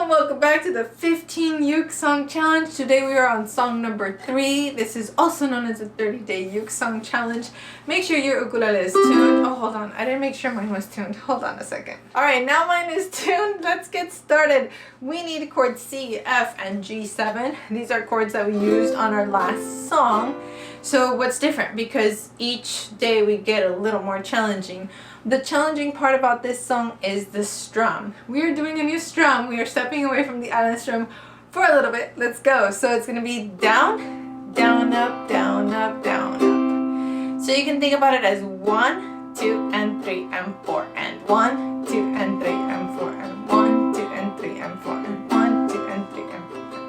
and welcome back to the 15 uke song challenge. Today we are on song number 3. This is also known as the 30-day uke song challenge. Make sure your ukulele is tuned. Oh, hold on. I didn't make sure mine was tuned. Hold on a second. Alright, now mine is tuned. Let's get started. We need chords C, F, and G7. These are chords that we used on our last song. So what's different? Because each day we get a little more challenging. The challenging part about this song is the strum. We are doing a new strum. We are stepping away from the island strum for a little bit. Let's go. So it's going to be down, down, up, down, up, down, up. So you can think about it as 1, 2, and 3, and 4, and 1, 2, and 3, and 4, and 1, 2, and 3, and 4, and 1, 2, and 3, and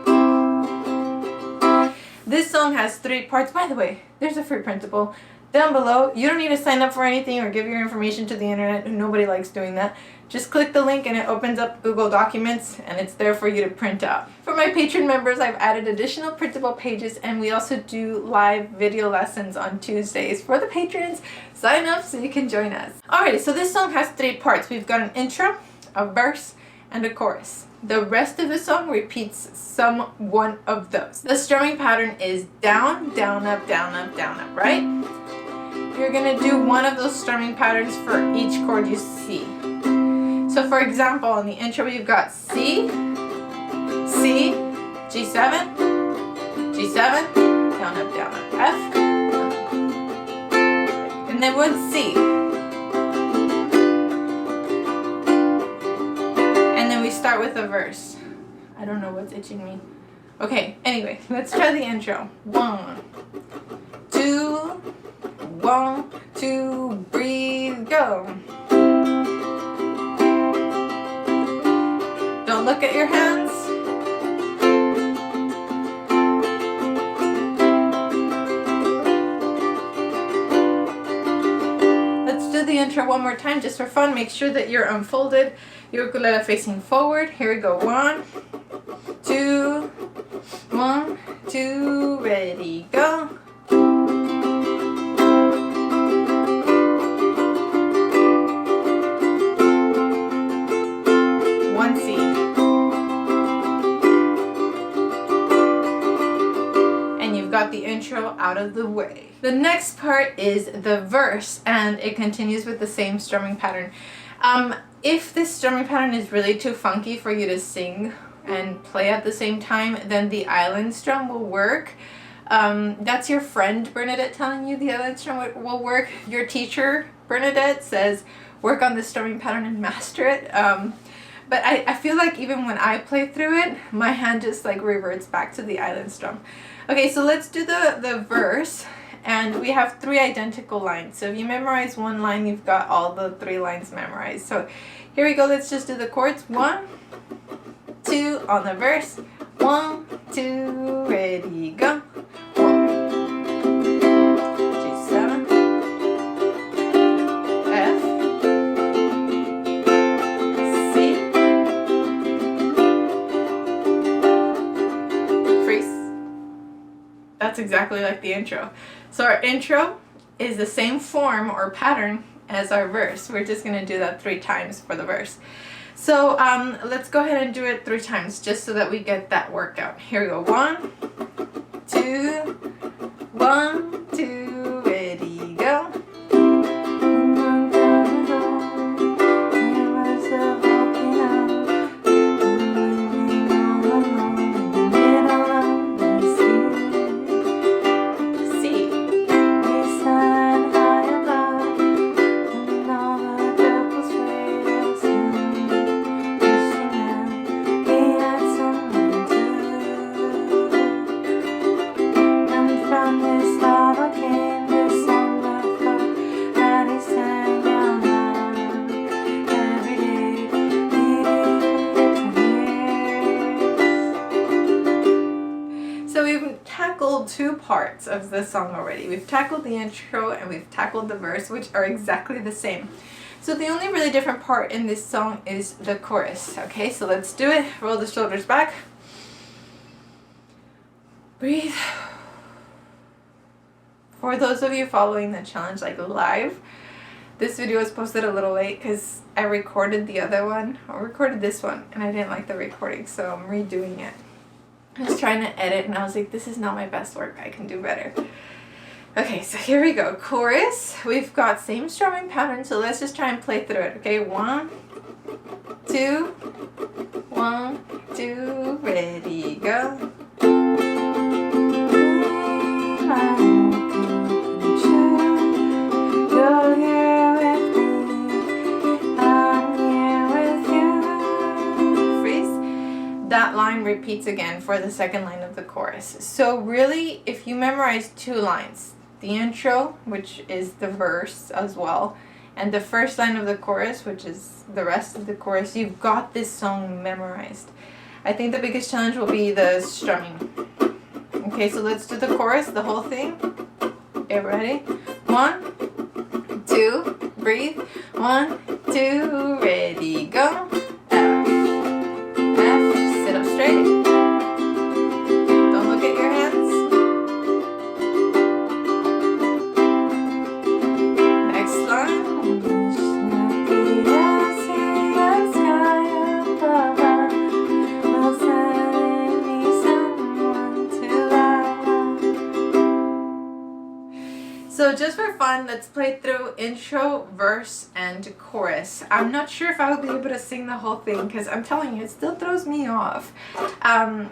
4. This song has 3 parts. By the way, there's a free printable down below. You don't need to sign up for anything or give your information to the internet. Nobody likes doing that. Just click the link and it opens up Google Documents and it's there for you to print out. For my Patreon members, I've added additional printable pages and we also do live video lessons on Tuesdays. For the patrons, sign up so you can join us. Alrighty, so this song has 3 parts. We've got an intro, a verse, and a chorus. The rest of the song repeats some one of those. The strumming pattern is down, down, up, down, up, down, up, right? You're going to do one of those strumming patterns for each chord you see. So for example, in the intro we've got C, C, G7, G7, down, up, F, and then one C. And then we start with a verse. I don't know what's itching me. Okay, anyway, let's try the intro. 1, 2, 1, 2, breathe, go. Don't look at your hands. Let's do the intro one more time just for fun. Make sure that you're unfolded, your ukulele facing forward. Here we go. 1, 2, 1, 2, ready, go. Got the intro out of the way. The next part is the verse and it continues with the same strumming pattern. If this strumming pattern is really too funky for you to sing and play at the same time, then the island strum will work. That's your friend Bernadette telling you the island strum will work. Your teacher Bernadette says work on the strumming pattern and master it. But I feel like even when I play through it, my hand just like reverts back to the island strum. Okay, so let's do the verse, and we have 3 identical lines. So if you memorize one line, you've got all the 3 lines memorized. So here we go, let's just do the chords. 1, 2 on the verse. 1, 2, ready, go. 1, G7, F, That's exactly like the intro. So our intro is the same form or pattern as our verse. We're just going to do that 3 times for the verse. So let's go ahead and do it 3 times just so that we get that worked out. Here we go. 1, 2, 1, 2, ready, go. So we've tackled 2 parts of the song already. We've tackled the intro and we've tackled the verse, which are exactly the same. So the only really different part in this song is the chorus. Okay, so let's do it. Roll the shoulders back. Breathe. For those of you following the challenge like live, This video was posted a little late because I recorded the other one. I recorded this one and I didn't like the recording, so I'm redoing it. I was trying to edit and I was like, this is not my best work. I can do better. Okay, so here we go. Chorus. We've got same strumming pattern, so let's just try and play through it. Okay, 1, 2, 1, 2, ready, go. That line repeats again for the second line of the chorus. So really, if you memorize 2 lines, the intro, which is the verse as well, and the first line of the chorus, which is the rest of the chorus, you've got this song memorized. I think the biggest challenge will be the strumming. Okay, so let's do the chorus, the whole thing. Get ready? 1, 2, breathe. 1, 2, ready, go. Sit up straight. Don't look at your hands. Next line. So just for fun, let's play through intro, verse, and chorus. I'm not sure if I'll be able to sing the whole thing because I'm telling you, it still throws me off. I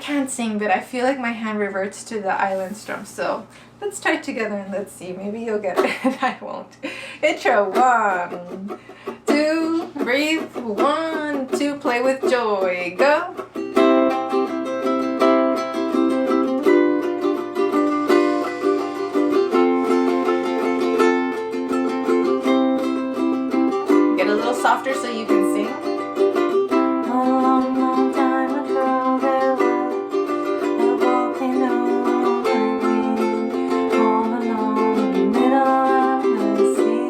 can't sing, but I feel like my hand reverts to the island strum. So let's try it together and let's see. Maybe you'll get it and I won't. Intro, 1, 2, breathe. 1, 2, play with joy. Go. Softer so you can sing. A long, long time ago there was a volcano burning all alone in the middle of the sea.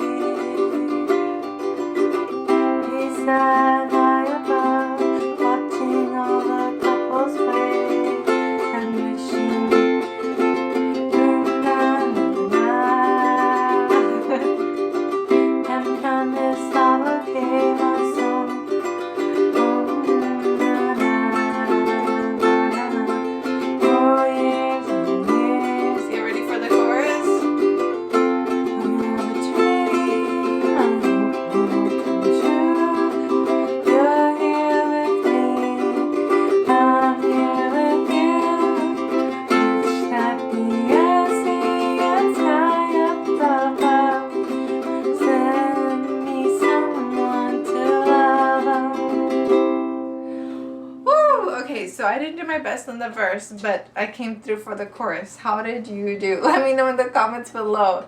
He sat high above, watching all the couples play and wishing down the night. And from this hour came a song. For years and years. Get ready for the chorus. I have a dream, I hope will come true. You're here with me, I'm here with you. Reach that the oceans high up above. Send me someone to love. Woo! Okay, so I didn't do my best on the verse, but I came through for the chorus. How did you do? Let me know in the comments below.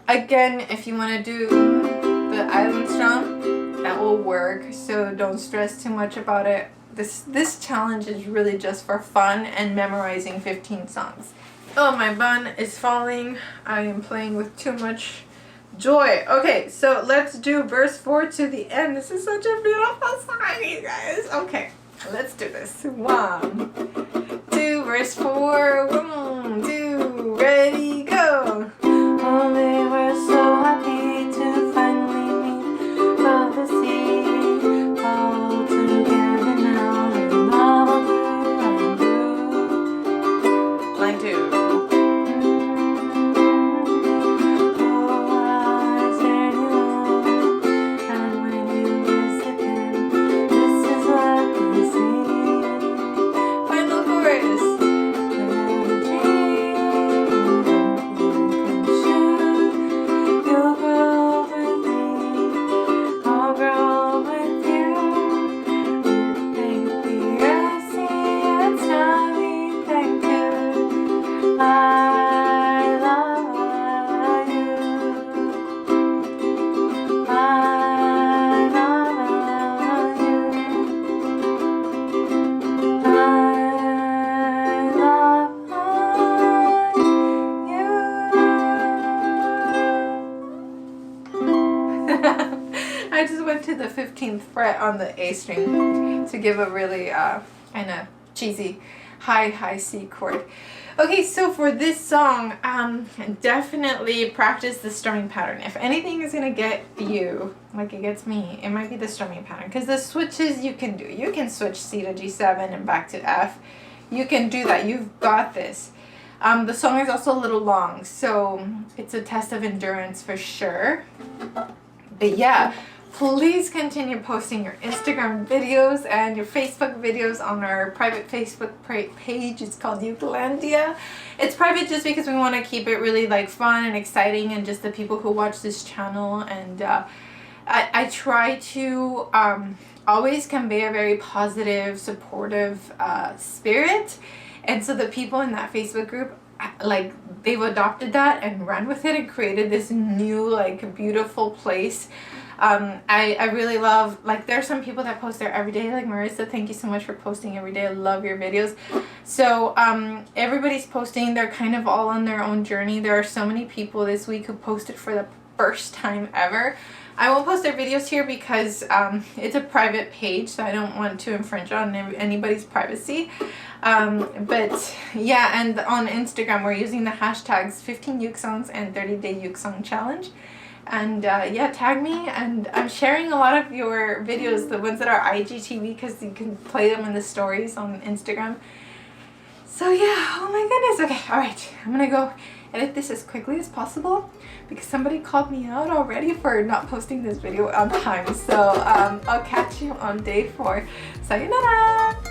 Again, if you want to do the island strum, that will work, so don't stress too much about it. This challenge is really just for fun and memorizing 15 songs. Oh, my bun is falling. I am playing with too much joy. Okay, so let's do verse 4 to the end. This is such a beautiful song, you guys. Okay, let's do this. 1, 2, verse 4. 1, 2, ready, go. Oh, they were so happy to finally meet above the sea, all together now in love, blue. Line 2. I just went to the 15th fret on the A string to give a really kind of cheesy high C chord. Okay, so for this song, definitely practice the strumming pattern. If anything is gonna get you, like it gets me, it might be the strumming pattern. Because the switches you can do. You can switch C to G7 and back to F. You can do that. You've got this. The song is also a little long, so it's a test of endurance for sure. But yeah, please continue posting your Instagram videos and your Facebook videos on our private Facebook page. It's called Ukulele. It's private just because we want to keep it really like fun and exciting, and just the people who watch this channel. And I try to always convey a very positive, supportive spirit. And so the people in that Facebook group, like, they've adopted that and run with it and created this new, like, beautiful place. I really love, like, there are some people that post there every day, like Marissa, thank you so much for posting every day. I love your videos. So everybody's posting. They're kind of all on their own journey. There are so many people this week who posted for the first time ever. I won't post their videos here because it's a private page, so I don't want to infringe on anybody's privacy. But yeah, and on Instagram we're using the hashtags 15 uke songs and 30-day uke song challenge. And yeah, tag me, and I'm sharing a lot of your videos, the ones that are IGTV, because you can play them in the stories on Instagram. So yeah, oh my goodness. Okay, alright, I'm gonna go edit this as quickly as possible because somebody called me out already for not posting this video on time. So I'll catch you on day 4. Sayonara!